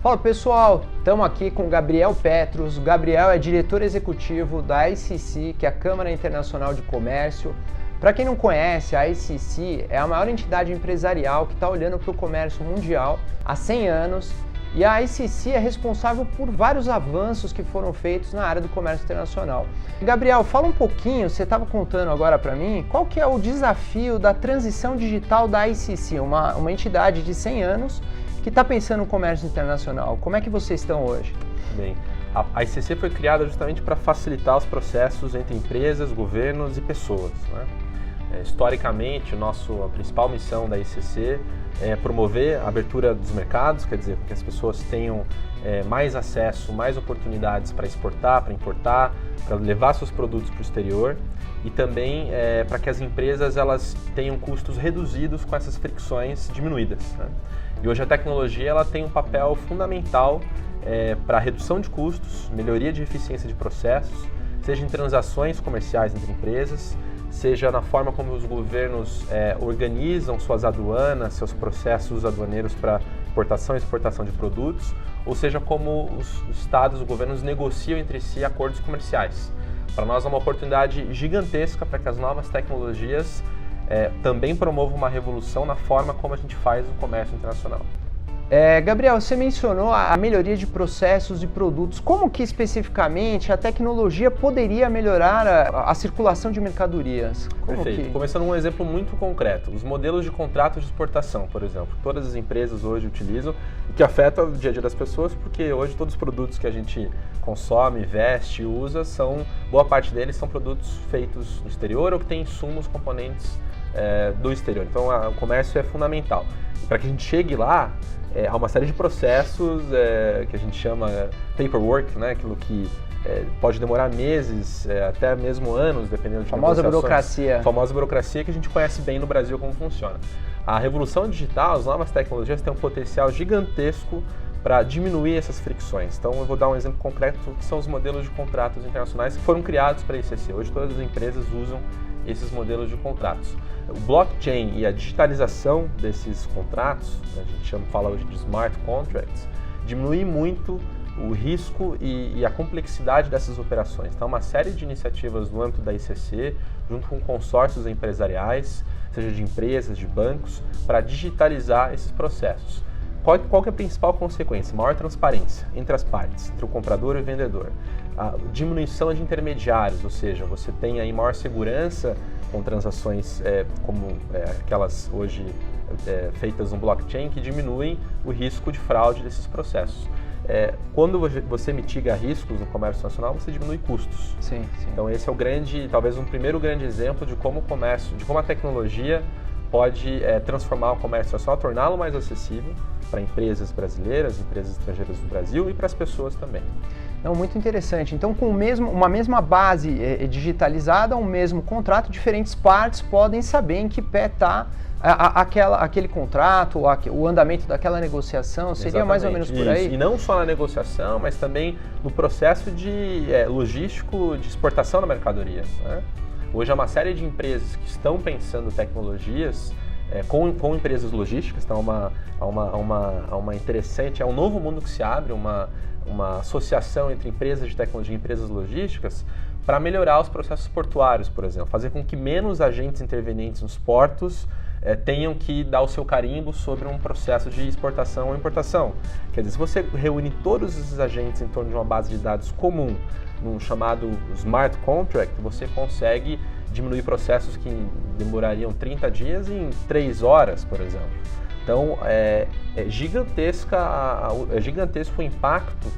Fala pessoal, estamos aqui com o Gabriel Petros. O Gabriel é diretor executivo da ICC, que é a Câmara Internacional de Comércio. Para quem não conhece, a ICC é a maior entidade empresarial que está olhando para o comércio mundial há 100 anos. E a ICC é responsável por vários avanços que foram feitos na área do comércio internacional. Gabriel, fala um pouquinho, você estava contando agora para mim, qual que é o desafio da transição digital da ICC, uma entidade de 100 anos que está pensando no comércio internacional. Como é que vocês estão hoje? Bem, a ICC foi criada justamente para facilitar os processos entre empresas, governos e pessoas, né? Historicamente, a principal missão da ICC é promover a abertura dos mercados, quer dizer, que as pessoas tenham mais acesso, mais oportunidades para exportar, para importar, para levar seus produtos para o exterior e também para que as empresas elas tenham custos reduzidos com essas fricções diminuídas, né? E hoje a tecnologia ela tem um papel fundamental para a redução de custos, melhoria de eficiência de processos, seja em transações comerciais entre empresas, seja na forma como os governos organizam suas aduanas, seus processos aduaneiros para importação e exportação de produtos, ou seja, como os estados, os governos negociam entre si acordos comerciais. Para nós é uma oportunidade gigantesca para que as novas tecnologias também promovam uma revolução na forma como a gente faz o comércio internacional. Gabriel, você mencionou a melhoria de processos e produtos. Como que especificamente a tecnologia poderia melhorar a circulação de mercadorias? Perfeito. Começando um exemplo muito concreto, os modelos de contratos de exportação, por exemplo, que todas as empresas hoje utilizam e que afeta o dia a dia das pessoas, porque hoje todos os produtos que a gente consome, veste, usa, boa parte deles são produtos feitos no exterior ou que têm insumos, componentes do exterior. Então o comércio é fundamental. Para que a gente chegue lá, há uma série de processos que a gente chama paperwork, né? Aquilo que pode demorar meses, até mesmo anos, dependendo de famosa burocracia. A famosa burocracia que a gente conhece bem no Brasil como funciona. A revolução digital, as novas tecnologias têm um potencial gigantesco para diminuir essas fricções. Então eu vou dar um exemplo concreto que são os modelos de contratos internacionais que foram criados para a ICC. Hoje todas as empresas usam esses modelos de contratos. O blockchain e a digitalização desses contratos, a gente fala hoje de smart contracts, diminui muito o risco e a complexidade dessas operações. Então, uma série de iniciativas no âmbito da ICC, junto com consórcios empresariais, seja de empresas, de bancos, para digitalizar esses processos. Qual que é a principal consequência? Maior transparência entre as partes, entre o comprador e o vendedor. A diminuição de intermediários, ou seja, você tem aí maior segurança com transações como aquelas hoje feitas no blockchain, que diminuem o risco de fraude desses processos. Quando você mitiga riscos no comércio nacional, você diminui custos. Sim. Então esse é talvez um primeiro grande exemplo de como a tecnologia pode transformar o comércio nacional, torná-lo mais acessível para empresas brasileiras, empresas estrangeiras do Brasil e para as pessoas também. Não, muito interessante. Então, com uma mesma base digitalizada, um mesmo contrato, diferentes partes podem saber em que pé está aquele contrato, o andamento daquela negociação. Seria mais ou menos por aí? Isso. E não só na negociação, mas também no processo logístico de exportação da mercadoria, né? Hoje há uma série de empresas que estão pensando tecnologias com empresas logísticas. Então uma interessante, é um novo mundo que se abre, uma associação entre empresas de tecnologia e empresas logísticas para melhorar os processos portuários, por exemplo, fazer com que menos agentes intervenientes nos portos tenham que dar o seu carimbo sobre um processo de exportação ou importação. Quer dizer, se você reúne todos esses agentes em torno de uma base de dados comum, num chamado Smart Contract, você consegue diminuir processos que demorariam 30 dias em 3 horas, por exemplo. Então, é gigantesco o impacto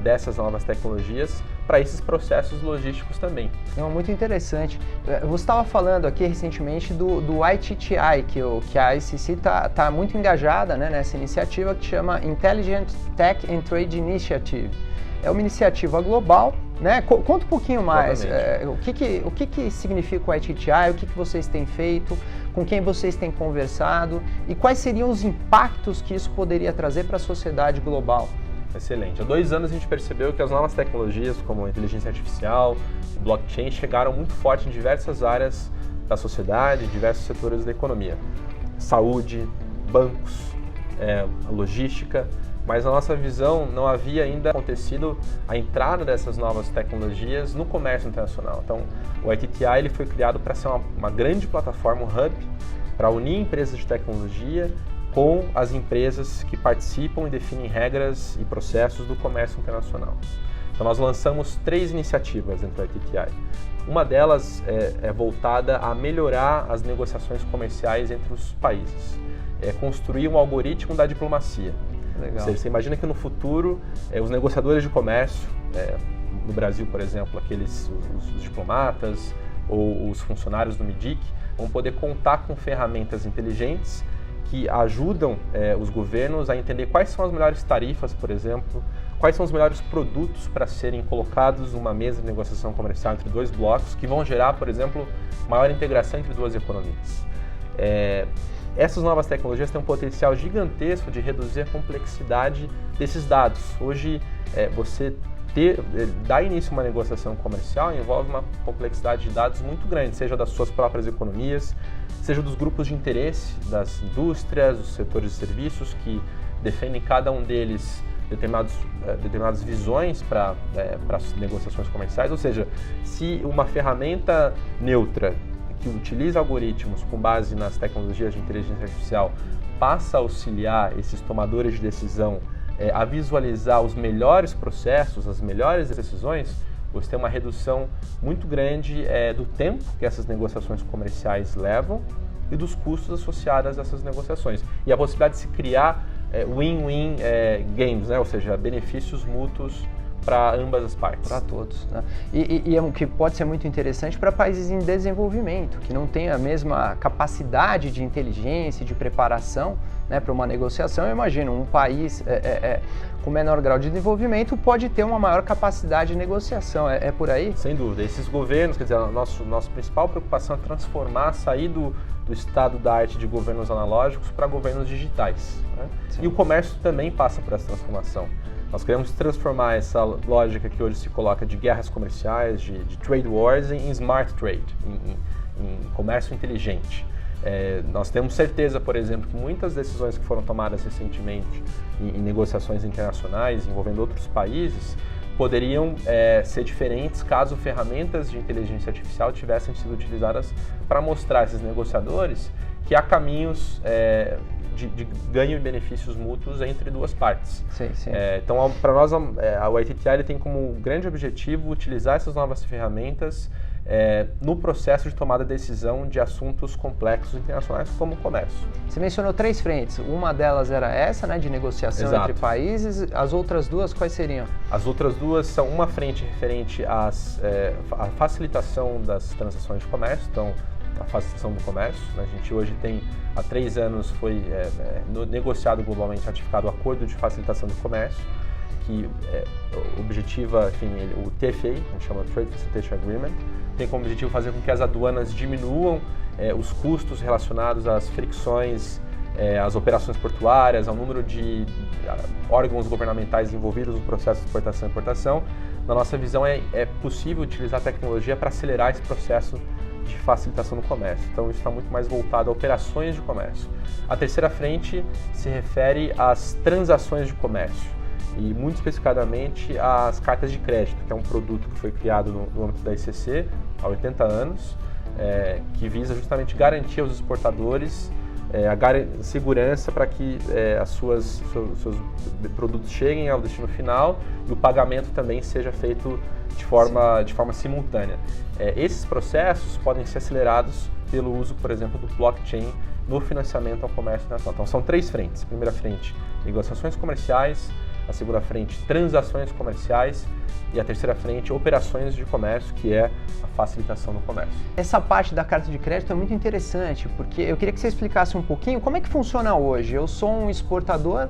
dessas novas tecnologias para esses processos logísticos também. Não, muito interessante. Você estava falando aqui recentemente do ITTI, que a ICC está muito engajada, né, nessa iniciativa que chama Intelligent Tech and Trade Initiative. É uma iniciativa global, né? Conta um pouquinho mais, o que significa o ITTI, o que vocês têm feito, com quem vocês têm conversado e quais seriam os impactos que isso poderia trazer para a sociedade global? Excelente. Há 2 anos a gente percebeu que as novas tecnologias, como a inteligência artificial, o blockchain, chegaram muito forte em diversas áreas da sociedade, diversos setores da economia. Saúde, bancos, a logística, mas na nossa visão não havia ainda acontecido a entrada dessas novas tecnologias no comércio internacional. Então, o ITTI ele foi criado para ser uma grande plataforma, um hub, para unir empresas de tecnologia com as empresas que participam e definem regras e processos do comércio internacional. Então, nós lançamos 3 iniciativas dentro do ITTI. Uma delas é voltada a melhorar as negociações comerciais entre os países, construir um algoritmo da diplomacia. Legal. Você imagina que no futuro os negociadores de comércio, no Brasil, por exemplo, os diplomatas ou os funcionários do MIDIC, vão poder contar com ferramentas inteligentes que ajudam os governos a entender quais são as melhores tarifas, por exemplo, quais são os melhores produtos para serem colocados numa mesa de negociação comercial entre 2 blocos, que vão gerar, por exemplo, maior integração entre 2 economias. Essas novas tecnologias têm um potencial gigantesco de reduzir a complexidade desses dados. Hoje, você dar início a uma negociação comercial envolve uma complexidade de dados muito grande, seja das suas próprias economias, seja dos grupos de interesse das indústrias, dos setores de serviços que defendem cada um deles determinadas visões para as negociações comerciais. Ou seja, se uma ferramenta neutra que utiliza algoritmos com base nas tecnologias de inteligência artificial passa a auxiliar esses tomadores de decisão a visualizar os melhores processos, as melhores decisões, você tem uma redução muito grande do tempo que essas negociações comerciais levam e dos custos associados a essas negociações. E a possibilidade de se criar win-win games, né? Ou seja, benefícios mútuos para ambas as partes. Para todos, né? E é o que pode ser muito interessante para países em desenvolvimento, que não têm a mesma capacidade de inteligência, de preparação, né, para uma negociação. Eu imagino, um país com menor grau de desenvolvimento pode ter uma maior capacidade de negociação, é por aí? Sem dúvida. Esses governos, quer dizer, a nossa principal preocupação é transformar, sair do estado da arte de governos analógicos para governos digitais, né? E o comércio também passa por essa transformação. Nós queremos transformar essa lógica que hoje se coloca de guerras comerciais, de trade wars, em smart trade, em comércio inteligente. Nós temos certeza, por exemplo, que muitas decisões que foram tomadas recentemente em negociações internacionais envolvendo outros países poderiam ser diferentes caso ferramentas de inteligência artificial tivessem sido utilizadas para mostrar a esses negociadores que há caminhos de ganho e benefícios mútuos entre 2 partes. Sim, sim. Então, para nós, o ITTI ele tem como grande objetivo utilizar essas novas ferramentas no processo de tomada de decisão de assuntos complexos internacionais como o comércio. Você mencionou 3 frentes, uma delas era essa, né, de negociação Exato. entre países, as outras 2 quais seriam? As outras 2 são uma frente referente à facilitação das transações de comércio, então a facilitação do comércio, né? A gente hoje tem, há 3 anos foi negociado globalmente, ratificado o Acordo de Facilitação do Comércio, que objetiva, enfim, o TFA, a gente chama Trade Facilitation Agreement, tem como objetivo fazer com que as aduanas diminuam os custos relacionados às fricções, às operações portuárias, ao número de órgãos governamentais envolvidos no processo de exportação e importação. Na nossa visão, é possível utilizar a tecnologia para acelerar esse processo de facilitação do comércio. Então, isso está muito mais voltado a operações de comércio. A terceira frente se refere às transações de comércio e, muito especificadamente, às cartas de crédito, que é um produto que foi criado no âmbito da ICC há 80 anos, que visa justamente garantir aos exportadores a segurança para que seus produtos cheguem ao destino final e o pagamento também seja feito de forma simultânea. Esses processos podem ser acelerados pelo uso, por exemplo, do blockchain no financiamento ao comércio internacional. Então, são 3 frentes. A primeira frente, negociações comerciais. A segunda frente, transações comerciais. E a terceira frente, operações de comércio, que é a facilitação do comércio. Essa parte da carta de crédito é muito interessante, porque eu queria que você explicasse um pouquinho como é que funciona hoje. Eu sou um exportador,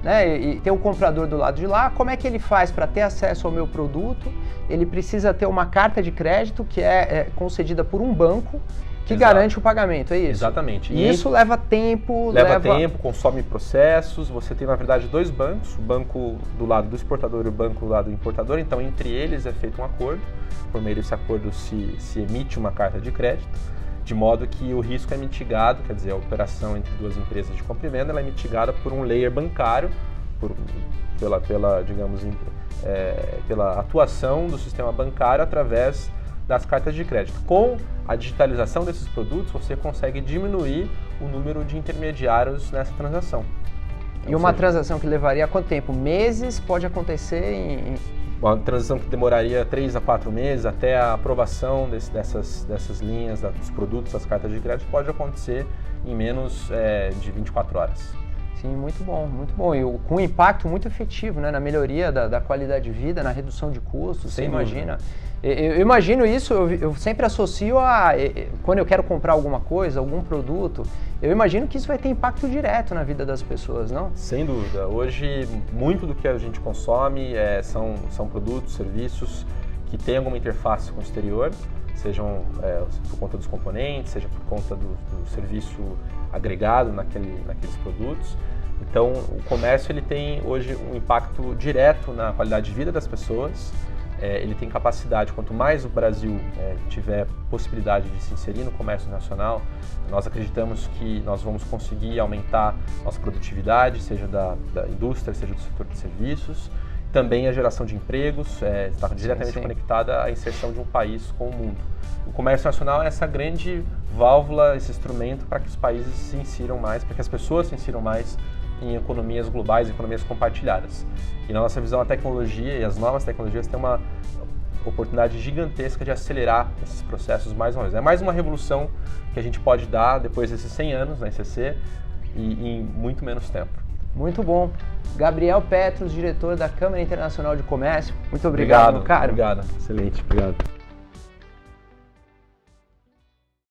né, e tem um comprador do lado de lá, como é que ele faz para ter acesso ao meu produto? Ele precisa ter uma carta de crédito que é concedida por um banco que Exato. garante o pagamento, é isso? Exatamente. E isso leva tempo, leva tempo, consome processos. Você tem, na verdade, 2 bancos, o banco do lado do exportador e o banco do lado do importador. Então, entre eles é feito um acordo. Por meio desse acordo se emite uma carta de crédito. de modo que o risco é mitigado, quer dizer, a operação entre duas empresas de compra e venda ela é mitigada por um layer bancário, pela atuação do sistema bancário através das cartas de crédito. Com a digitalização desses produtos, você consegue diminuir o número de intermediários nessa transação. E uma transação que levaria quanto tempo? Meses pode acontecer Uma transação que demoraria 3 a 4 meses até a aprovação dessas linhas, dos produtos, das cartas de crédito, pode acontecer em menos de 24 horas. Sim, muito bom, muito bom. E com um impacto muito efetivo, né, na melhoria da qualidade de vida, na redução de custos, você imagina. Eu imagino isso, eu sempre associo quando eu quero comprar alguma coisa, algum produto, eu imagino que isso vai ter impacto direto na vida das pessoas, não? Sem dúvida. Hoje, muito do que a gente consome são produtos, serviços que têm alguma interface com o exterior, sejam por conta dos componentes, seja por conta do serviço agregado naqueles produtos. Então, o comércio ele tem hoje um impacto direto na qualidade de vida das pessoas. Ele tem capacidade, quanto mais o Brasil tiver possibilidade de se inserir no comércio nacional, nós acreditamos que nós vamos conseguir aumentar nossa produtividade, seja da indústria, seja do setor de serviços. Também a geração de empregos está diretamente conectada à inserção de um país com o mundo. O comércio nacional é essa grande válvula, esse instrumento para que os países se insiram mais, para que as pessoas se insiram mais em economias globais, economias compartilhadas. E na nossa visão, a tecnologia e as novas tecnologias têm uma oportunidade gigantesca de acelerar esses processos mais uma vez. É mais uma revolução que a gente pode dar depois desses 100 anos na ICC e em muito menos tempo. Muito bom. Gabriel Petros, diretor da Câmara Internacional de Comércio. Muito obrigado, cara. Obrigado. Excelente. Obrigado.